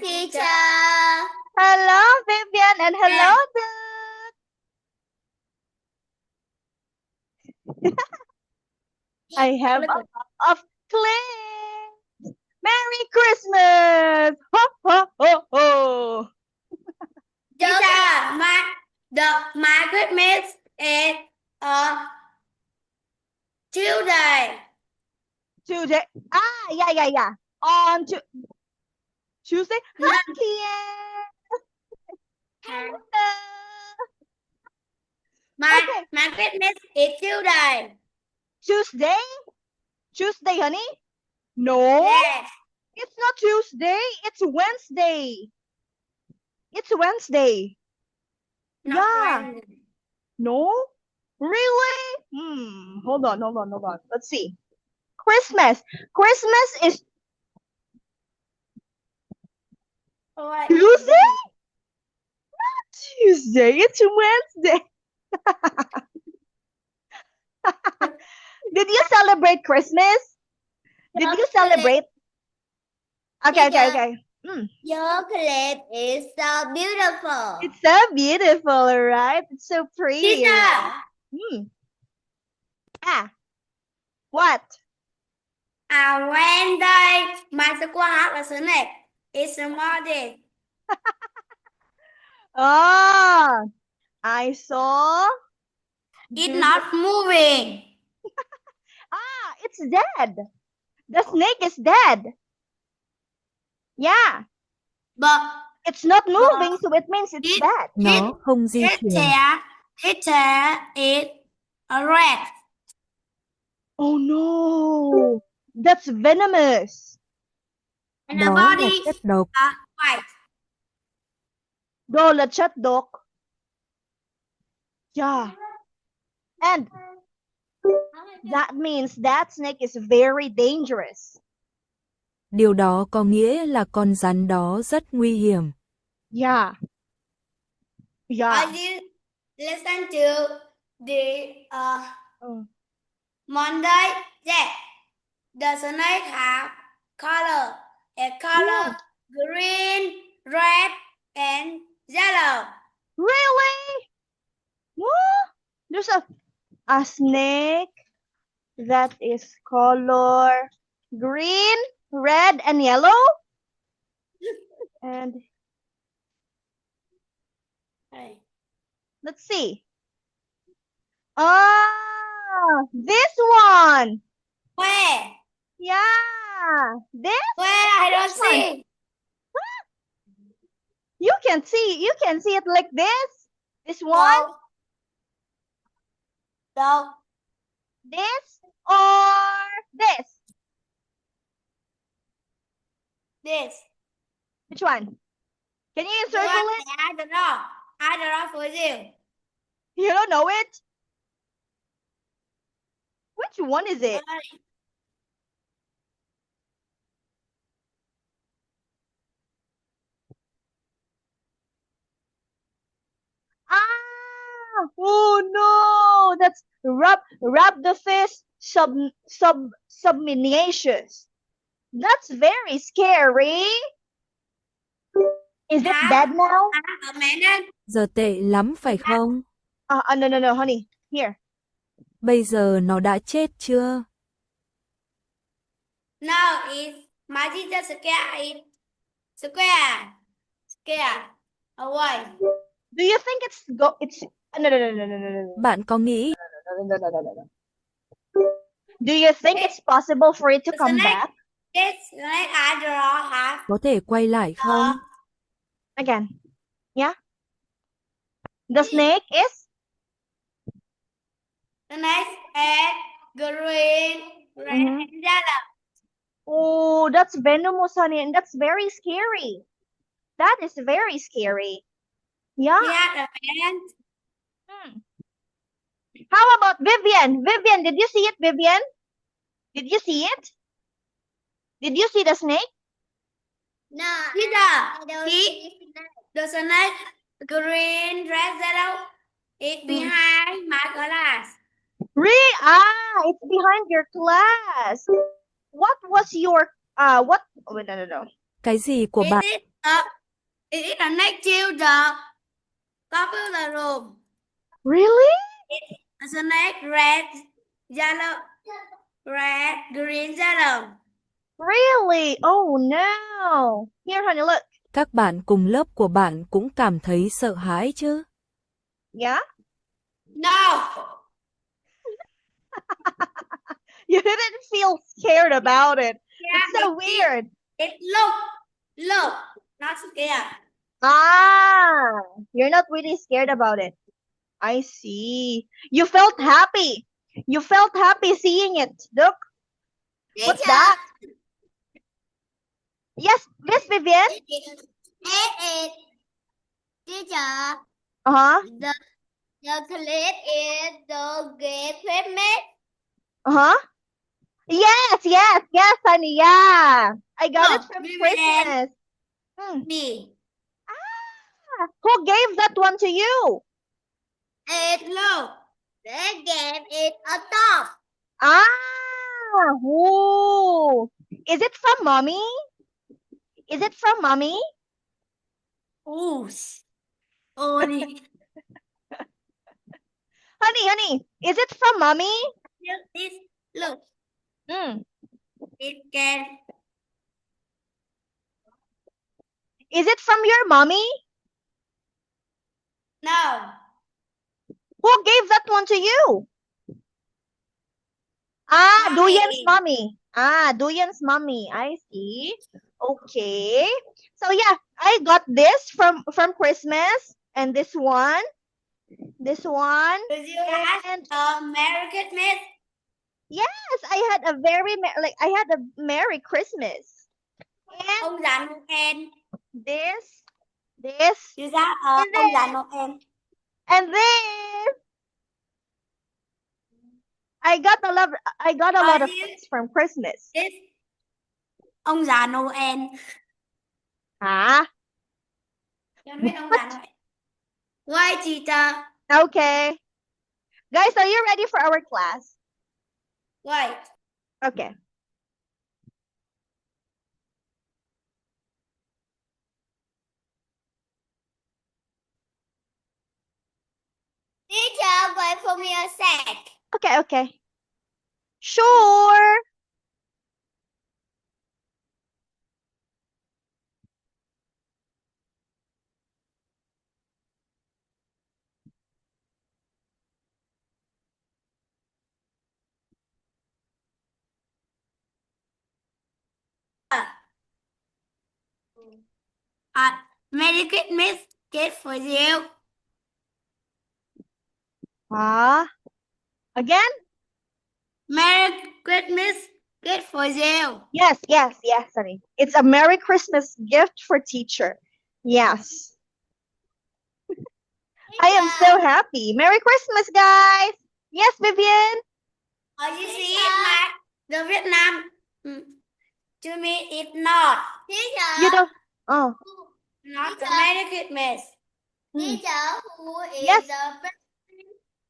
teacher. Hello, Vivian, and hello, Dude. I have a lot of clips. Merry Christmas! Ho, ho, ho, ho. Teacher, my Christmas is on Tuesday. Tuesday. Yeah. On Tuesday. Hi, Hello. My Christmas is Tuesday. Tuesday, honey? No. Yes. It's not Tuesday. It's Wednesday. It's Wednesday. Not Yeah. Wednesday. No? Really? Hold on. Let's see. Christmas is Tuesday? Not Tuesday. It's Wednesday. Did you celebrate Christmas? Did you celebrate? Okay. Your clip is so beautiful. It's so beautiful, right? It's so pretty. Teacher. What? Wednesday, my school has a snake. It's a morning. Oh, I saw. It's not moving. It's dead. The snake is dead. Yeah. But it's not moving, so it means it's dead. Nó không di chuyển. His hair is red. Oh no, that's venomous. And the Đó là body chất độc. are white. Đó là chất độc. Yeah. And that means that snake is very dangerous. Điều đó có nghĩa là con rắn đó rất nguy hiểm. Yeah. Are you listen to the Monday? Yes. The snake have color. A color green, red, and yellow. Really? What? There's a snake that is color green, red, and yellow? And let's see. This one. Where? Yeah. This? Where? I don't see. You can see it like this. This one? No. This or this? This. Which one? Can you circle it? I don't know. I don't know for you. You don't know it? Which one is it? Oh no! That's Rhabdophis subminaceous. That's very scary. Is it dead now? Giờ tệ lắm phải không? No, honey. Here. Bây giờ nó đã chết chưa? No, it's my teacher scared. Scared. Away. Do you think it's no. Bạn có nghĩ No. Do you think it's possible for it to come back? Yes, I draw half. có thể quay lại không? Again. Yeah. The snake is? The next is green, red, and yellow. Oh, that's venomous, honey, and that's very scary. That is very scary. Yeah. He had a fan. How about Vivian? Vivian, did you see it, Vivian? Did you see it? Did you see the snake? No, I don't see the snake, green, red, yellow, it's behind my class. Really? It's behind your class. What was your, what? Oh, no. Cái gì của bạn? It is a next to the popular room. Really? A snake, red, yellow, red, green, yellow. Really? Oh no. Here, honey, look. Các bạn cùng lớp của bạn cũng cảm thấy sợ hãi chứ? Yeah? No. You didn't feel scared about it. It's so it weird. It look, not scared. Ah, you're not really scared about it. I see. You felt happy. You felt happy seeing it. Look, what's Teacher, that? Yes, Miss Vivian. it. Teacher, Uh-huh. the chocolate is the great Christmas. Uh-huh. Yes, honey. Yeah. I got it from Vivian. Christmas. Me. Ah, who gave that one to you? It look. They gave it a top. Ah, ooh. Is it from mommy? Is it from mommy? Ooh. Only. Honey, is it from mommy? This look. Mm. It can. Is it from your mommy? No. Who gave that one to you? Ah, Mommy. Duyan's mommy. Ah, Duyan's mommy. I see. Okay. So yeah, I got this from Christmas, and this one, Did you have and a Merry Christmas? yes, I had a very I had a Merry Christmas. And Ông già Noel. this, You got And ông già then- Noel. and this. I got a lot of you- things from Christmas. This. Ông già Noel. Ah, Cho biết ông già Noel. Why, teacher? okay. Guys, are you ready for our class? Wait. Okay. Teacher, wait for me a sec. Okay. Sure. Merry Christmas gift for you. Again? Merry Christmas gift for you. Yes, honey. It's a Merry Christmas gift for teacher. Yes. I am so happy. Merry Christmas, guys. Yes, Vivian. Oh, you see it, Mark? The Vietnam. To me, it's not. Teacher. You don't. Oh. Not a Merry Christmas. Teacher, who is Yes. the person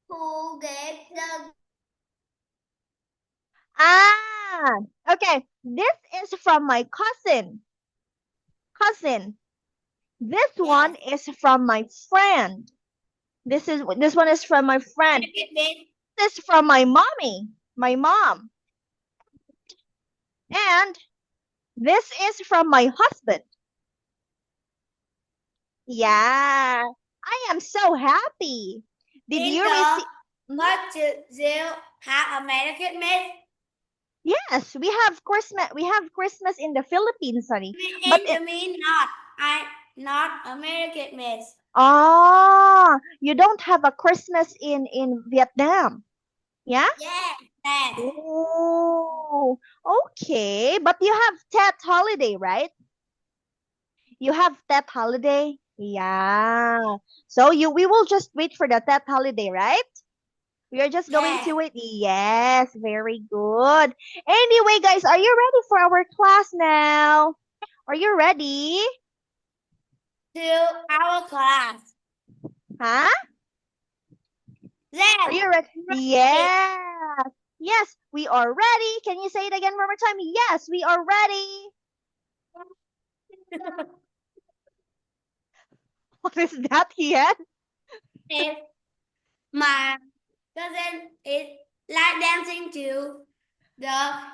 who gave the... Ah. Okay. This is from my cousin. This one is from my friend. This one is from my friend. This is from my mommy, my mom. And this is from my husband. Yeah, I am so happy. Did you receive? What you have a Merry Christmas? Yes, we have Christmas. We have Christmas in the Philippines, honey. But to me, not a Merry Christmas. Ah, you don't have a Christmas in Vietnam. Yeah? Yes. Oh, okay. But you have Tet holiday, right? You have Tet holiday? Yeah. So we will just wait for the Tet holiday, right? We are just going Yes. to it. Yes, very good. Anyway, guys, are you ready for our class now? Are you ready? To our class. Huh? Yes. Are you ready? Yes. Yes, we are ready. Can you say it again one more time? Yes, we are ready. What is that, Ian? If my cousin is like dancing to the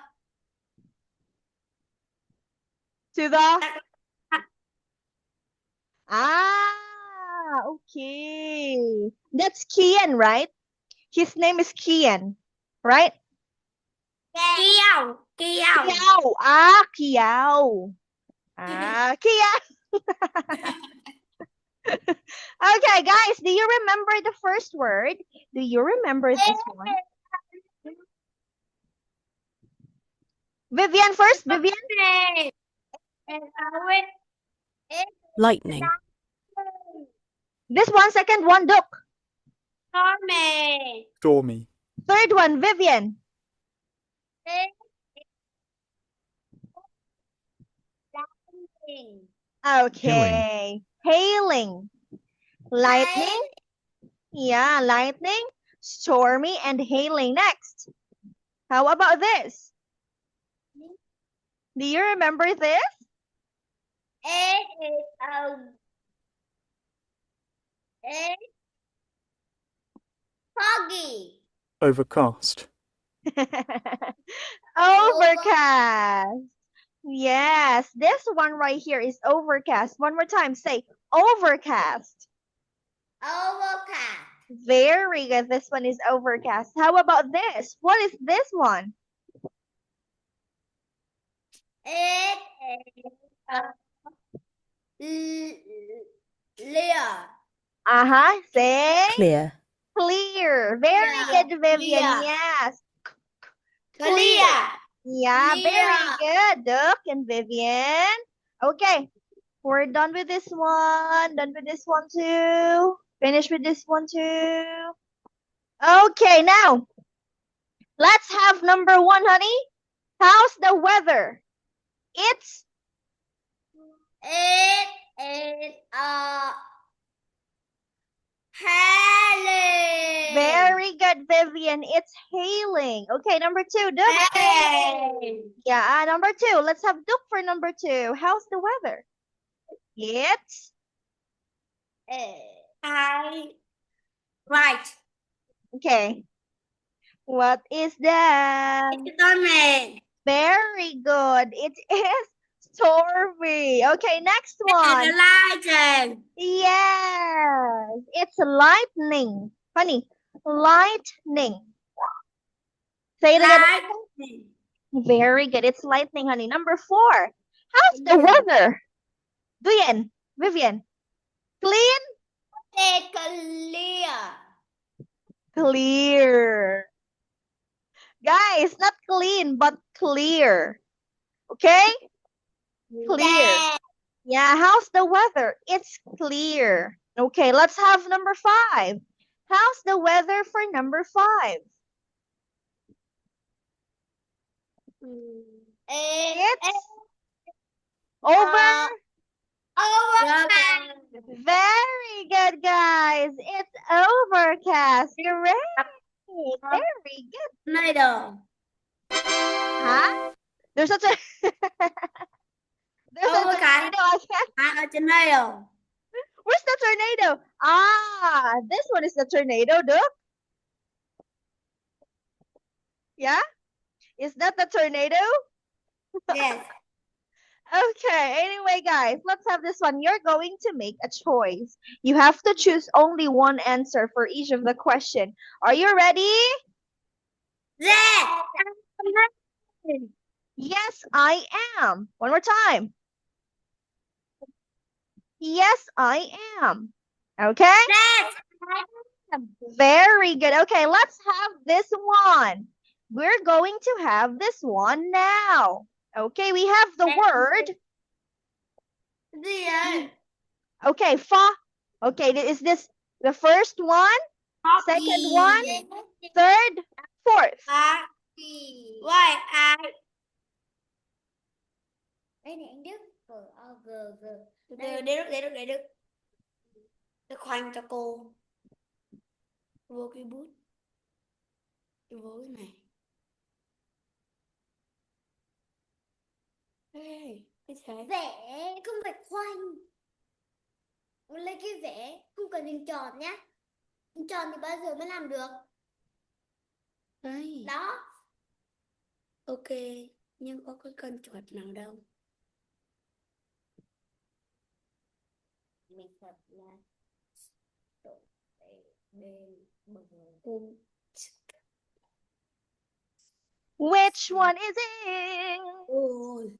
Okay. That's Kian, right? His name is Kian, right? Kiao. Kiao. Kiao. Kiao. Okay, guys, do you remember the first word? Do you remember this one? Vivian first, Vivian. Lightning. This one, second one, Duke. Stormy. Stormy. Third one, Vivian. Okay. Hailing. Lightning. Yeah, lightning, stormy, and hailing. Next. How about this? Do you remember this? Foggy. Overcast. Overcast. Yes, this one right here is overcast. One more time, say overcast. Overcast. Very good. This one is overcast. How about this? What is this one? It is clear. Say Clear. clear. Very Yeah, good, Vivian. clear. Yes. Clear. Yeah, very Clear. good, Duke and Vivian. Okay, we're done with this one. Done with this one too. Finish with this one too. Okay, now let's have number one, honey. How's the weather? It's It is hailing. very good, Vivian. It's hailing. Okay, number two, Duke. Hailing. Yeah, number two. Let's have Duke for number two. How's the weather? It's Right. okay. What is that? It's stormy. Very good. It is stormy. Okay, next It's one. lightning. Yes, it's lightning. Honey, lightning. Say it again. Lightning. Very good. It's lightning, honey. Number four. How's the weather? Duyan, Vivian. Clean? It's clear. Clear. Guys, not clean, but clear. Okay? Clear. Yeah, how's the weather? It's clear. Okay, let's have number five. How's the weather for number five? It's over. Overcast. Very good, guys. It's overcast. Great. Very good. Tornado. Huh? There's such a there's a Overcast. tornado. I can't. A tornado. Where's the tornado? This one is the tornado, Duke. Yeah? Is that the tornado? Yes. Okay, anyway, guys, let's have this one. You're going to make a choice. You have to choose only one answer for each of the question. Are you ready? Yes. Yes, I am. One more time. Yes, I am. Okay? Yes. Very good. Okay, let's have this one. We're going to have this one now. Okay, we have the word. Yes. Okay, fa. Okay, is this the first one, second one, third, fourth? Why Đây này anh Đức. Để Đức. Tôi khoanh cho cô. Vô cái bút. Vô cái này. Ê, cái thế. Vẽ không phải khoanh. con lấy cái vẽ, không cần hình tròn nhé. Hình tròn thì bao giờ mới làm được? Đấy, Đó. ok, nhưng có cái con chuột nào đâu. Mình thật là bên bờ. Which one is it? Ôi,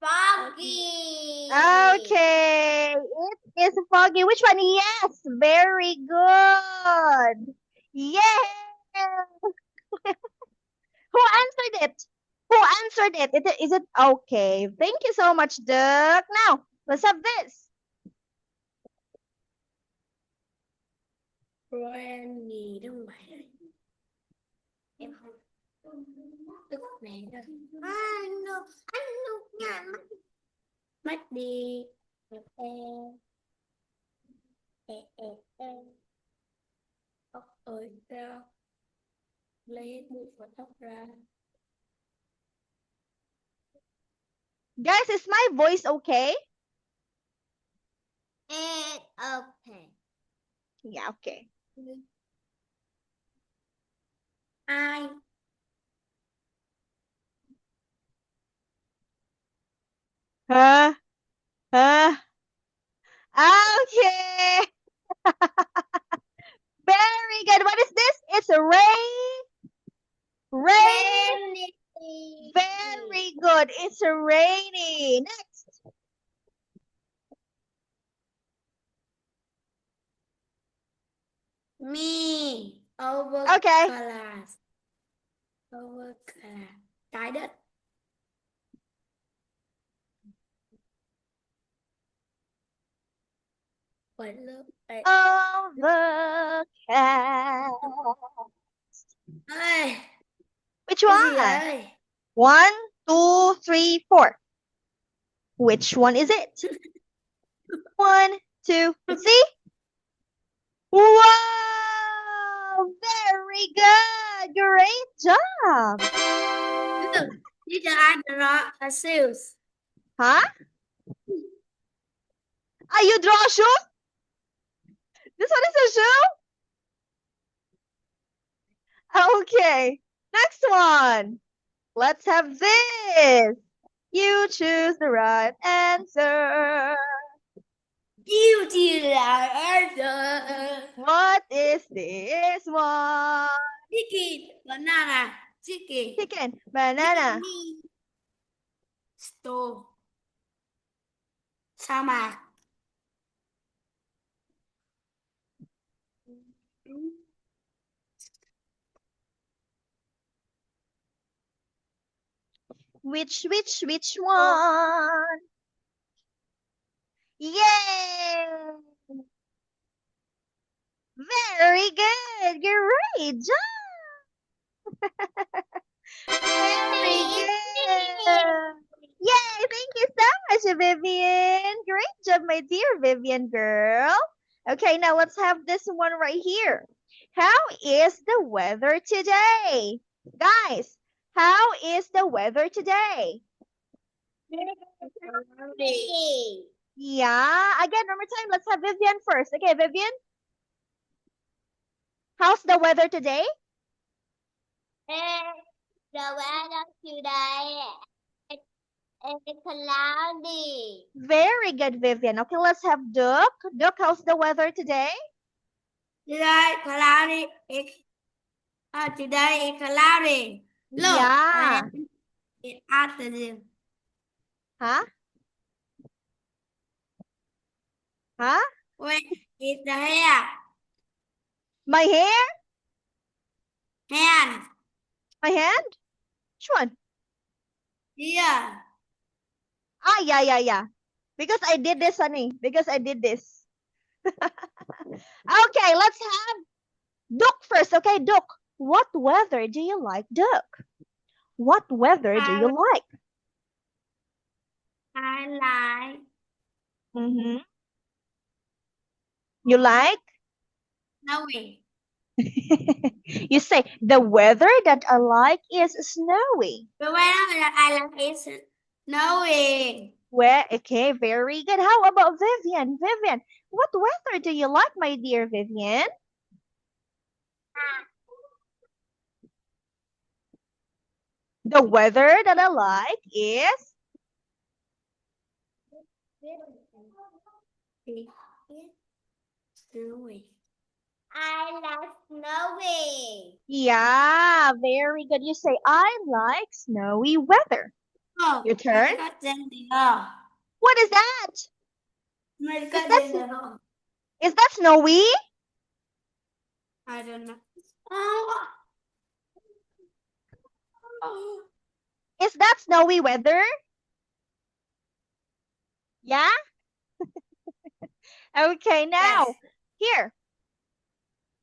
Foggy. Okay, it is foggy. Which one? Yes, very good. Yeah. Who answered it? Who answered it? Is it okay? Thank you so much, Duck. Now, let's have this. Granny đúng không phải? Em không. Tức này đâu. Anh Lục nhà mắt. Mất đi. Tóc ơi ra. Lấy hết bụi và tóc ra. Guys, is my voice okay? It's okay. Yeah, okay. Ai? Huh? Huh? Okay. Very good. What is this? It's a rain. Rain. Very good. It's a rainy. Next. Me. Over Okay. class. Over class. Trái đất. Quần lớp. Overcast. Ơi. Which Cái gì one? ơi? 1, 2, 3, 4. Which one is it? 1, 2, see? Wow! Very good! Great job! These are the shoes. Huh? You draw a shoe? This one is a shoe? Okay. Next one. Let's have this. You choose the right answer. You did answer. What is this one? Chicken. Banana. Chicken. Chicken, banana, Stove. Sa mạc. which one? Yay! Very good, great job! Very good! Yay, thank you so much, Vivian. Great job, my dear Vivian girl. Okay, now let's have this one right here. How is the weather today? Guys, how is the weather today? Yeah, again, one more time. Let's have Vivian first. Okay, Vivian. How's the weather today? The weather today is cloudy. Very good, Vivian. Okay, let's have Duck. Duck, how's the weather today? Today cloudy. Today is cloudy. Look. Yeah. It's afternoon. Huh? Huh? Wait, it's the hair. My hair? Hand. My hand? Which one? Here. Yeah. Because I did this, honey. Because I did this. Okay, let's have Duck first. Okay, Duck. What weather do you like, Duck? What weather do you like? I like Mm-hmm. You like? snowy. You say, the weather that I like is snowy. The weather that I like is snowy. Where? Okay, very good. How about Vivian? Vivian, what weather do you like, my dear Vivian? The weather that I like is Snowy. I like snowy. yeah, very good. You say I like snowy weather. Oh, Your turn. I got them there. What is that? I Is got that them there. is that snowy? I don't know. Oh. Is that snowy weather? Yeah? Okay, now Yes. here.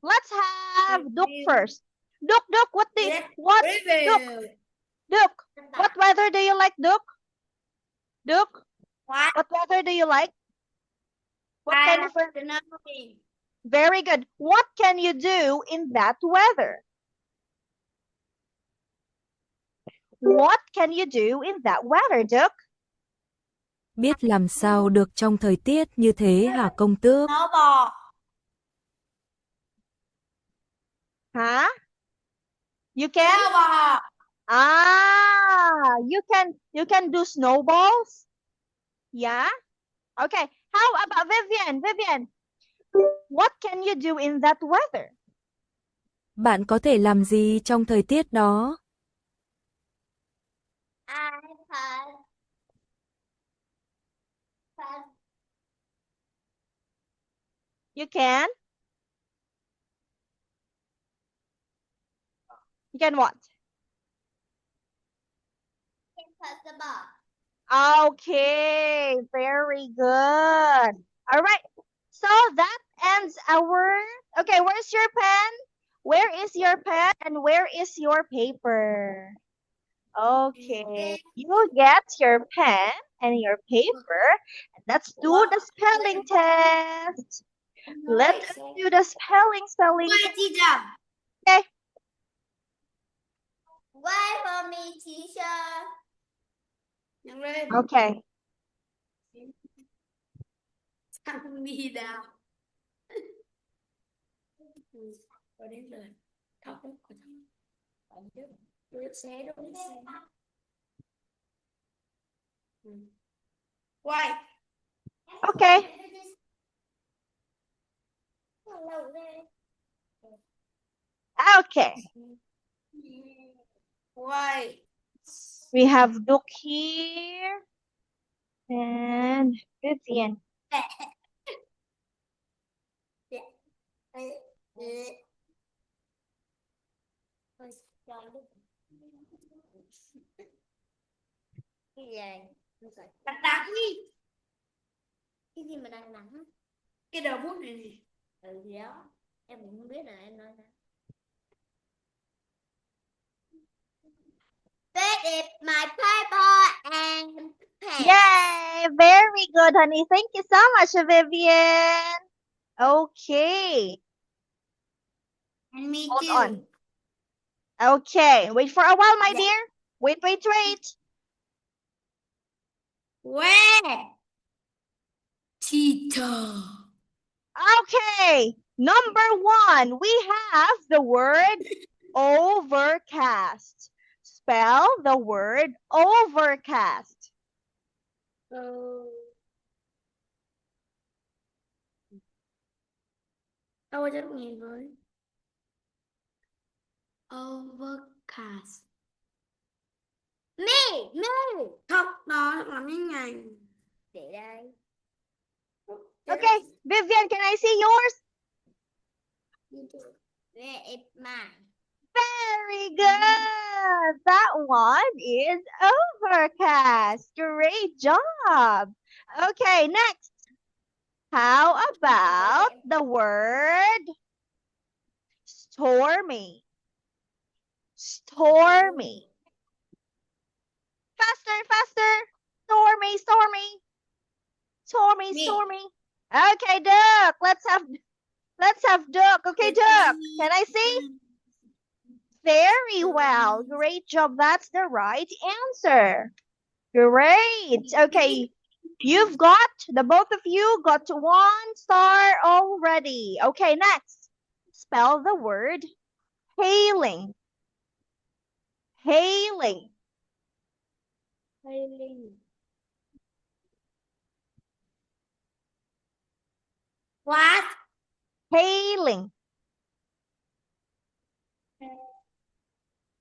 Let's have Duke Review. first. Duke, what do Yes. what Review. Duke, what weather do you like, Duke? Duke, What? what weather do you like? What I kind like of weather? snowy. Very good. What can you do in that weather? What can you do in that weather, Duke? Biết làm sao được trong thời tiết như thế hả công tước? Snowball. Huh? You can? Snowball. Ah, you can do snowballs? Yeah? Okay. How about Vivian? Vivian, what can you do in that weather? Bạn có thể làm gì trong thời tiết đó? I can. You can? You can what? Impossible. Okay, very good. All right. So that ends our. Okay, where's your pen? Where is your pen and where is your paper? Okay, you get your pen and your paper. And let's do the spelling test. Let us do the spelling Wait, test. teacher. Okay. Wait for me, teacher. Nhanh lên. Okay. Thằng đi nào. Có đến lời. Thóc đó của thằng. Ở trước. Đuổi xe đuổi xe. Wait. Okay. Okay. Wait. We have Duke here and Vivian. Cái gì? Đặt đặt đi. Cái gì mà đặt nặng? Cái đầu bút này gì? Ừ gì đó. Em cũng không biết là em nói sao. This is my paper and pen. Yay! Very good, honey. Thank you so much, Vivian. Okay. And me Hold too. on. Okay. Wait for a while, my Yeah. dear. Wait. Where? Cheetah. Okay. Number 1, we have the word overcast. Spell the word overcast. Đâu rất nhiều với. Overcast. Me. Thóc đó làm như ngày. Để đây. Okay. Vivian, can I see yours? Where is mine? Very good. That one is overcast. Great job. Okay, next. How about the word stormy? Stormy. Faster. Stormy. Okay, Duck. Let's have Duck. Okay, Duck. Can I see? Very well. Great job. That's the right answer. Great. Okay. The both of you got 1 star already. Okay, next. Spell the word hailing. Hailing. Hailing. What? Hailing.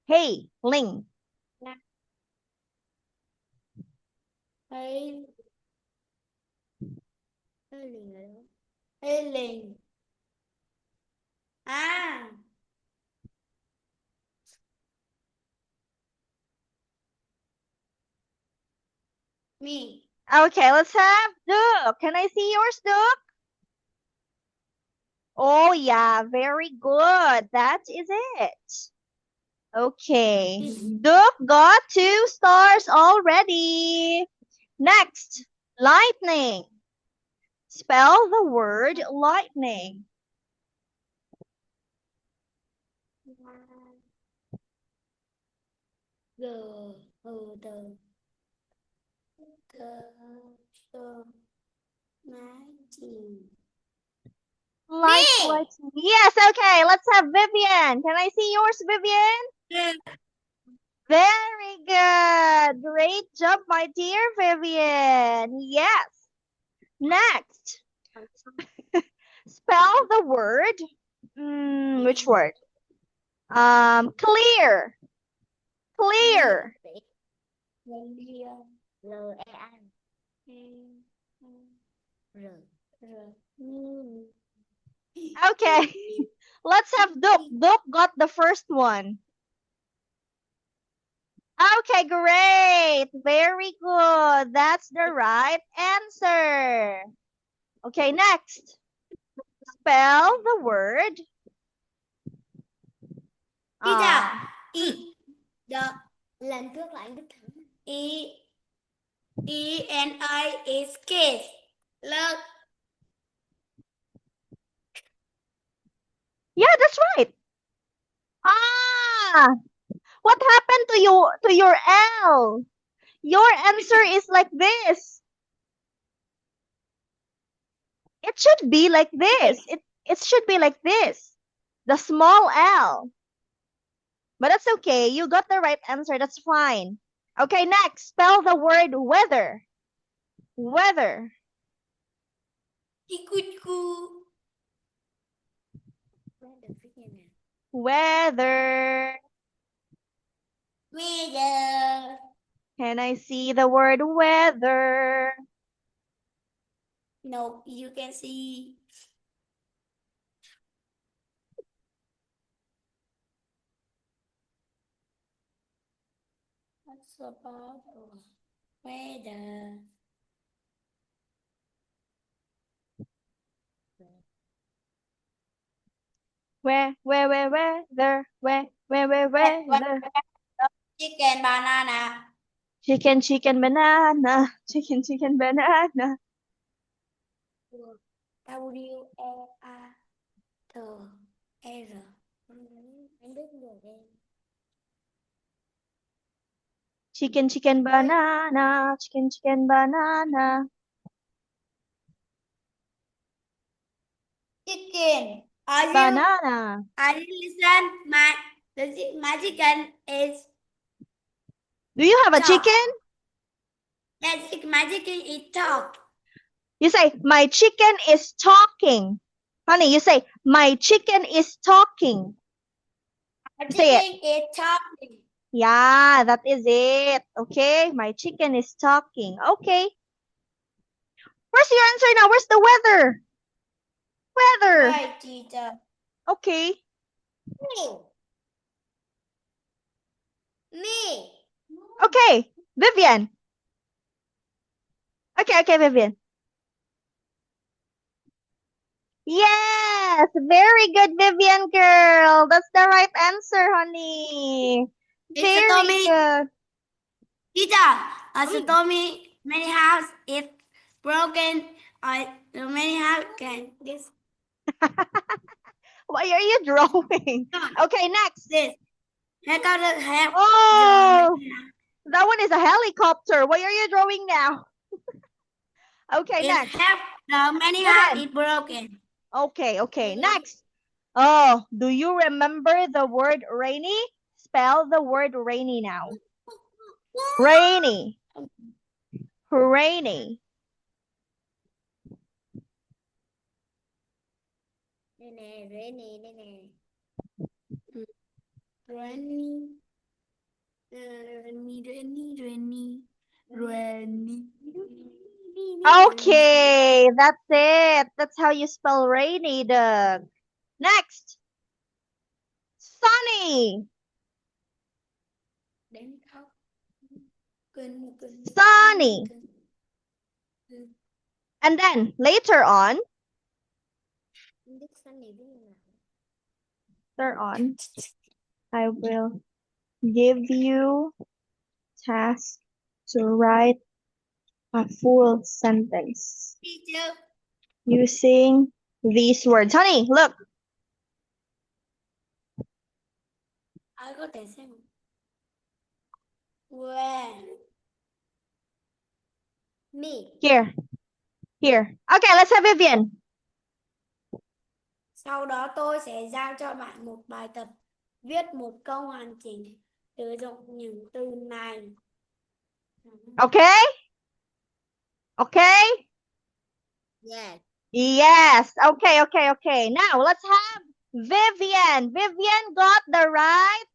Hailing. Hailing. Hailing là đâu? Hailing. À. Me. Okay, let's have Duke. Can I see yours, Duke? Oh, yeah, very good. That is it. Okay. Duke got 2 stars already. Next, lightning. Spell the word lightning. G từ từ cơ mái chìm. Like, yes, okay, let's have Vivian. Can I see yours, Vivian? Yeah. Very good. Great job, my dear Vivian. Yes. Next, spell the word. Which word? Clear. Clear. Okay. Let's have Duke. Duke got the first one. Okay, great. Very good. That's the right answer. Okay, next. Spell the word. The Lần trước là anh Đức Thắng. E-N-I is kiss. Look. Yeah, that's right. Ah, what happened to your L? Your answer is like this. It should be like this. It should be like this. The small L. But that's okay. You got the right answer. That's fine. Okay, next. Spell the word weather. Weather. Ikuku. Weather. Weather. Can I see the word weather? No, you can see. What's about weather? Weather. Weather. Chicken banana. Chicken banana. Chicken banana. W-E-A-T-R. Anh biết rồi em. Chicken banana. Chicken banana. Chicken. Banana. Are you listen? My chicken is. Do you have a Talk. chicken? Yes, my chicken is talk. You say, my chicken is talking. Honey, you say, my chicken is talking. My Say it. chicken is talking. Yeah, that is it. Okay, my chicken is talking. Okay. Where's your answer now? Where's the weather? Weather. Hi, teacher. Okay. Me. Okay, Vivian. Okay, Vivian. Yes, very good, Vivian girl. That's the right answer, honey. Very good. Teacher, told me many house is broken. Many house can this. Why are you drawing? Okay, next. This. I got to have. Oh, that one is a helicopter. What are you drawing now? Okay, It next. have many Vivian. heart is broken. Okay. Next. Oh, do you remember the word rainy? Spell the word rainy now. Rainy. Rainy. Đây nè, rainy đây nè. Rainy. Rainy. Okay, that's it. That's how you spell rainy, Doug. Next. Sunny. Đến khóc. Sunny. And then later on, I will give you task to write a full sentence Teacher. using these words. Honey, look. Ai có thể xem. Where? Me. Here. Okay, let's have Vivian. Sau đó tôi sẽ giao cho bạn một bài tập viết một câu hoàn chỉnh sử dụng những từ này. Okay? Okay? Yes. Yes. Okay. Now let's have Vivian. Vivian got the right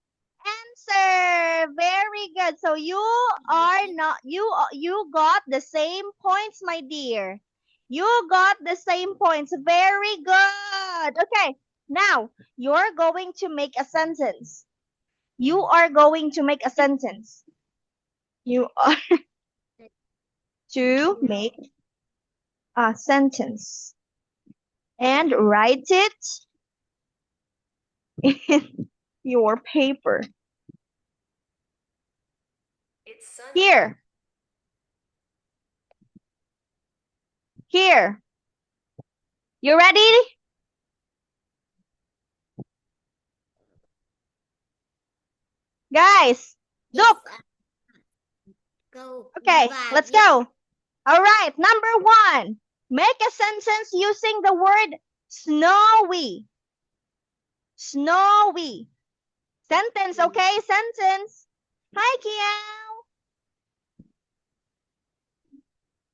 answer. Very good. So you are not you got the same points, my dear. You got the same points. Very good. Okay. Now you're going to make a sentence. You are going to make a sentence. You are to make a sentence and write it in your paper. Here. You ready? Guys, look. Câu Okay, và let's viết. go. All right, number 1. Make a sentence using the word snowy. Snowy. Sentence, okay? Sentence. Hi, Kiao.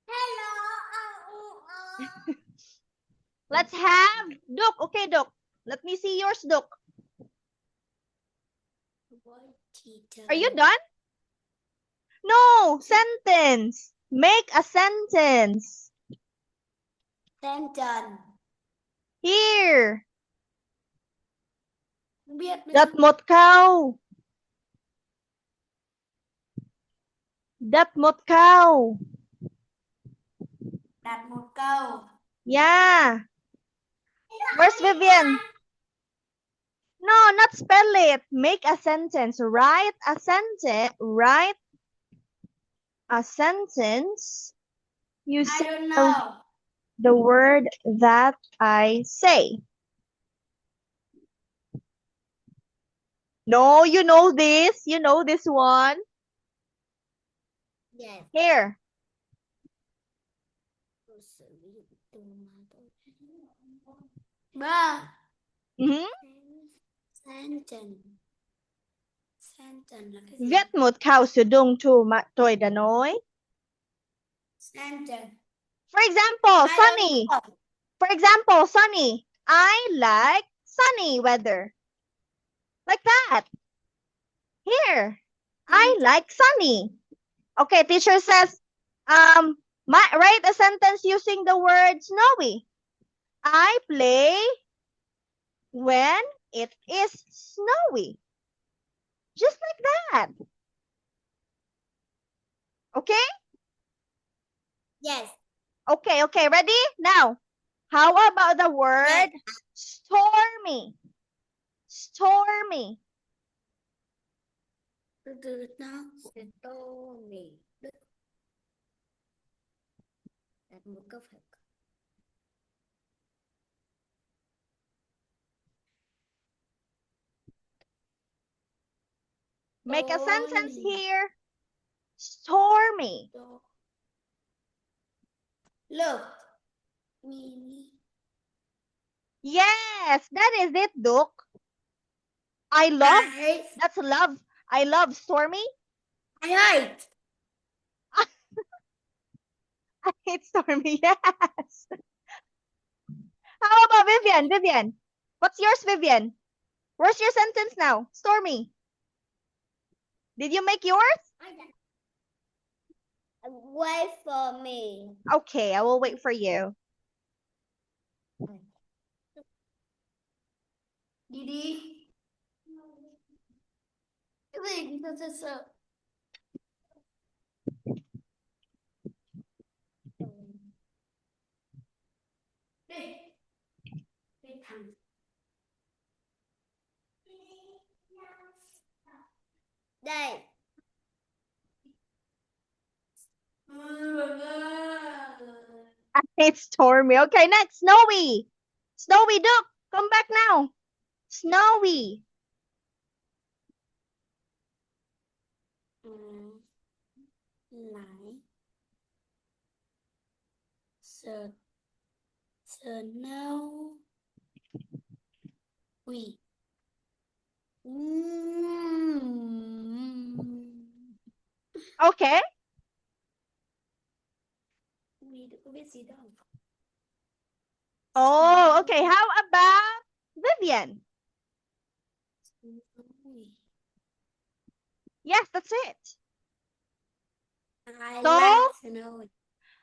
Hello. Let's have Duk. Okay, Duk. Let me see yours, Duk. Are you done? No, sentence. Make a sentence. Sentence. Here. Biết Đặt một câu. Đặt một câu. đặt một câu. Yeah. Where's Vivian? No, not spell it. Make a sentence. Write a sentence. Write a sentence. You I say don't know. the word that I say. No, you know this. You know this one. Yes. Here. Ba. Mhm. Sentence. Sentence là cái gì? Viết một câu sử dụng từ mà tôi đã nói. Sentence. For example, I sunny. don't know. For example, sunny. I like sunny weather. Like that. Here. I like sunny. Okay, teacher says, write a sentence using the word snowy. I play when it is snowy. Just like that. Okay? Yes. Okay, ready? Now, how about the word stormy? Stormy. Từ nó sẽ tô mì đức. Đặt một câu phải. Make a sentence Stormy. here. Stormy. Love. Me. Yes, that is it, Duke. I love. I hate. That's love. I love Stormy. I hate. I hate Stormy. Yes. How about Vivian? Vivian, what's yours, Vivian? Where's your sentence now? Stormy, did you make yours? Wait for me. Okay, I will wait for you. Đi. Cái gì sao sợ sợ. Đi. Đi thằng. Đây. I hate Stormy. Okay, next, Snowy. Snowy, Duke, come back now. Snowy. Lại. Snow. Quỳ. Okay. Quỳ đừng có biết gì đâu. Oh, okay. How about Vivian? Yes, that's it. I So? like snow.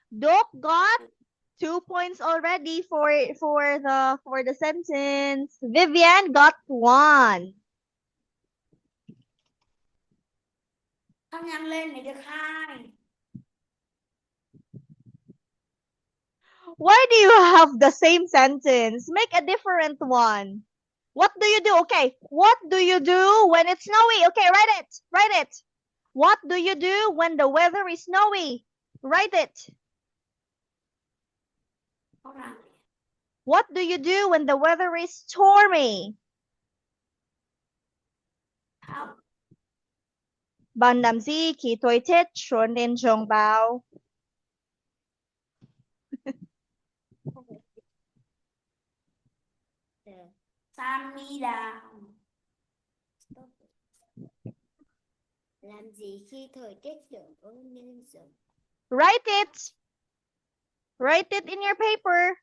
Duke got 2 points already for the sentence. Vivian got 1. Không nhanh lên để được 2. Why do you have the same sentence? Make a different one. What do you do? Okay, what do you do when it's snowy? Okay, write it. Write it. What do you do when the weather is snowy? Write it. Không làm. What do you do when the weather is stormy? Không. Bạn làm gì khi thời tiết trở nên giông bão? Sunny down. Làm gì khi thời tiết trở nên giông? Write it. Write it in your paper.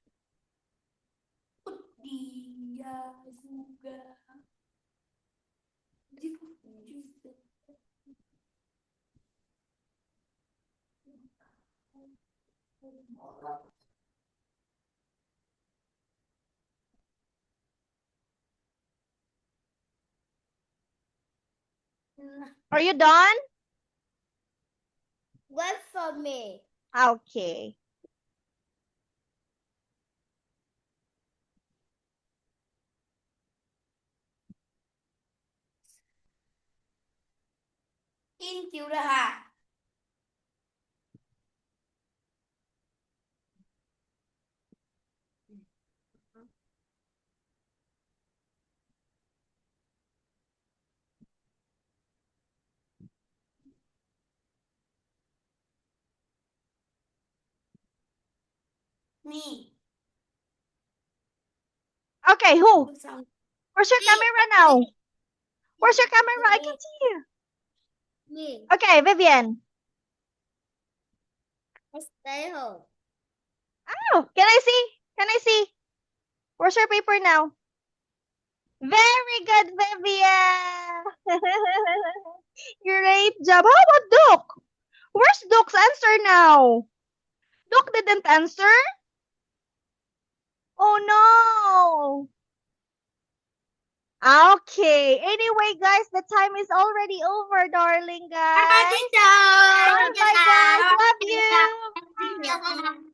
Are you done? Wait for me. Okay. In chịu rồi hả? Me. Okay, who? Bước xong. Where's your Me. camera now? Where's your camera? I Me. can see you. Me. Okay, Vivian. I stay home. Oh, can I see? Can I see? Where's your paper now? Very good, Vivian. Great job. How about Duke? Where's Duke's answer now? Duke didn't answer. Oh no. Okay. Anyway, guys, the time is already over, darling guys. Bye, teacher. Bye, guys. Love you. Bye.